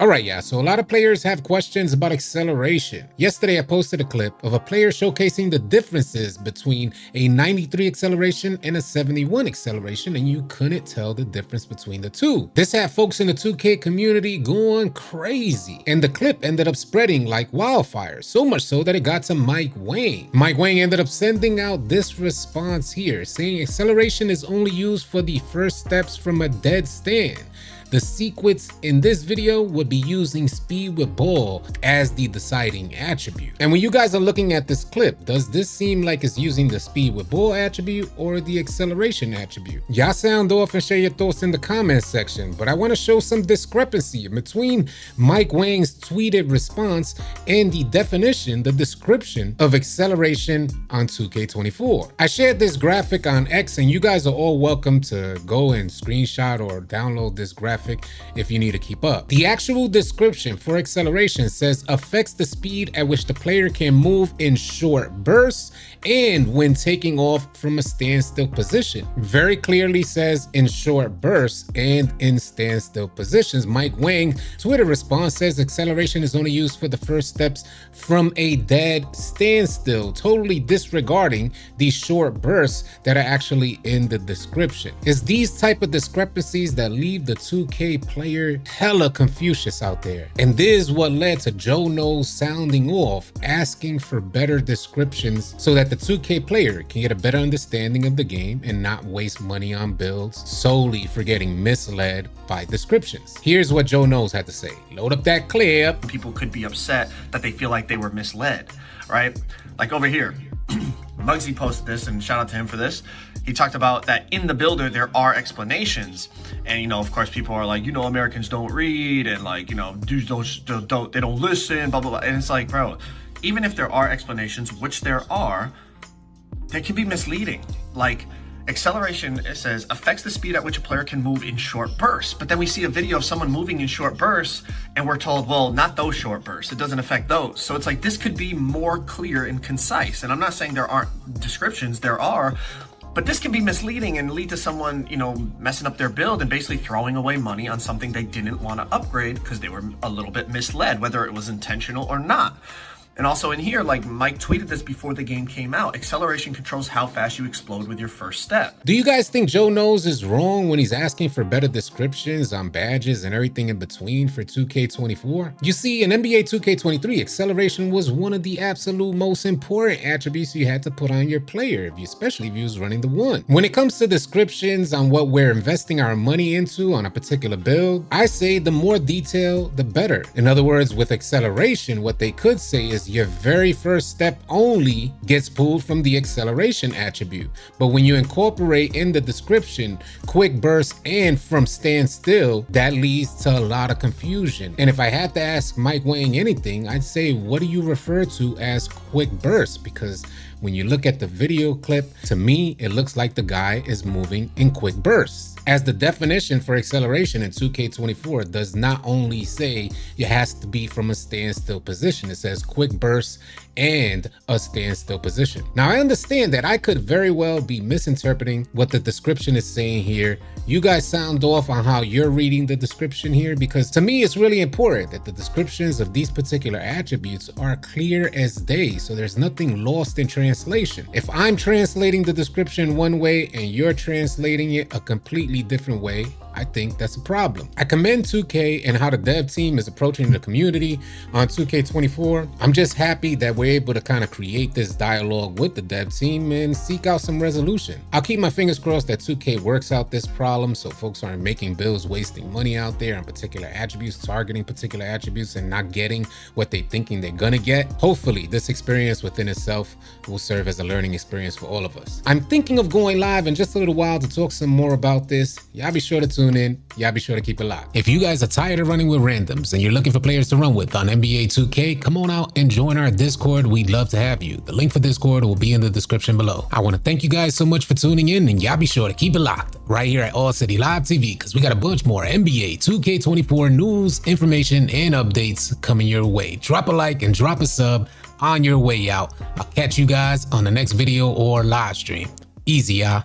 Alright, yeah, so a lot of players have questions about acceleration. Yesterday I posted a clip of a player showcasing the differences between a 93 acceleration and a 71 acceleration, and you couldn't tell the difference between the two. This had folks in the 2K community going crazy, and the clip ended up spreading like wildfire, so much so that it got to Mike Wang. Mike Wang ended up sending out this response here, saying acceleration is only used for the first steps from a dead stand. The sequence in this video would be using speed with ball as the deciding attribute. And when you guys are looking at this clip, does this seem like it's using the speed with ball attribute or the acceleration attribute? Y'all sound off and share your thoughts in the comments section, but I want to show some discrepancy between Mike Wang's tweeted response and the definition, the description of acceleration on 2K24. I shared this graphic on X, and you guys are all welcome to go and screenshot or download this graphic if you need to keep up. The actual description for acceleration says affects the speed at which the player can move in short bursts and when taking off from a standstill position. Very clearly says in short bursts and in standstill positions. Mike Wang Twitter response says acceleration is only used for the first steps from a dead standstill, totally disregarding these short bursts that are actually in the description. It's these type of discrepancies that leave the 2K player hella Confucius out there. And this is what led to Joe Knows sounding off, asking for better descriptions so that the 2K player can get a better understanding of the game and not waste money on builds solely for getting misled by descriptions. Here's what Joe Knows had to say. Load up that clip. People could be upset that they feel like they were misled, right? Like over here, Muggsy posted this, and shout out to him for this. He talked about that in the builder there are explanations, and you know, of course, people are like, you know, Americans don't read, and like, you know, dudes don't listen, blah blah blah. And it's like, bro, even if there are explanations, which there are, they can be misleading. Like acceleration, it says affects the speed at which a player can move in short bursts, but then we see a video of someone moving in short bursts and we're told, well, not those short bursts, it doesn't affect those. So it's like, this could be more clear and concise. And I'm not saying there aren't descriptions, there are, but this can be misleading and lead to someone, you know, messing up their build and basically throwing away money on something they didn't want to upgrade because they were a little bit misled, whether it was intentional or not. And also in here, like Mike tweeted this before the game came out, acceleration controls how fast you explode with your first step. Do you guys think Joe Knows is wrong when he's asking for better descriptions on badges and everything in between for 2K24? You see, in NBA 2K23, acceleration was one of the absolute most important attributes you had to put on your player, especially if you was running the one. When it comes to descriptions on what we're investing our money into on a particular build, I say the more detail, the better. In other words, with acceleration, what they could say is your very first step only gets pulled from the acceleration attribute. But when you incorporate in the description quick burst and from standstill, that leads to a lot of confusion. And if I had to ask Mike Wang anything, I'd say, what do you refer to as quick burst? Because when you look at the video clip, to me, it looks like the guy is moving in quick bursts. As the definition for acceleration in 2K24 does not only say it has to be from a standstill position, it says quick bursts and a standstill position. Now, I understand that I could very well be misinterpreting what the description is saying here. You guys sound off on how you're reading the description here, because to me, it's really important that the descriptions of these particular attributes are clear as day, so there's nothing lost in translation. If I'm translating the description one way and you're translating it a completely different way, I think that's a problem. I commend 2K and how the dev team is approaching the community on 2K24. I'm just happy that we're able to kind of create this dialogue with the dev team and seek out some resolution. I'll keep my fingers crossed that 2K works out this problem so folks aren't making builds wasting money out there on particular attributes, targeting particular attributes and not getting what they're thinking they're gonna get. Hopefully this experience within itself will serve as a learning experience for all of us. I'm thinking of going live in just a little while to talk some more about this. Y'all be sure to tune in. Y'all be sure to keep it locked. If you guys are tired of running with randoms and you're looking for players to run with on NBA 2K, come on out and join our Discord. We'd love to have you. The link for Discord will be in the description below. I want to thank you guys so much for tuning in, and y'all be sure to keep it locked right here at AllCity Live TV, because we got a bunch more NBA 2K24 news, information, and updates coming your way. Drop a like and drop a sub on your way out. I'll catch you guys on the next video or live stream. Easy, y'all.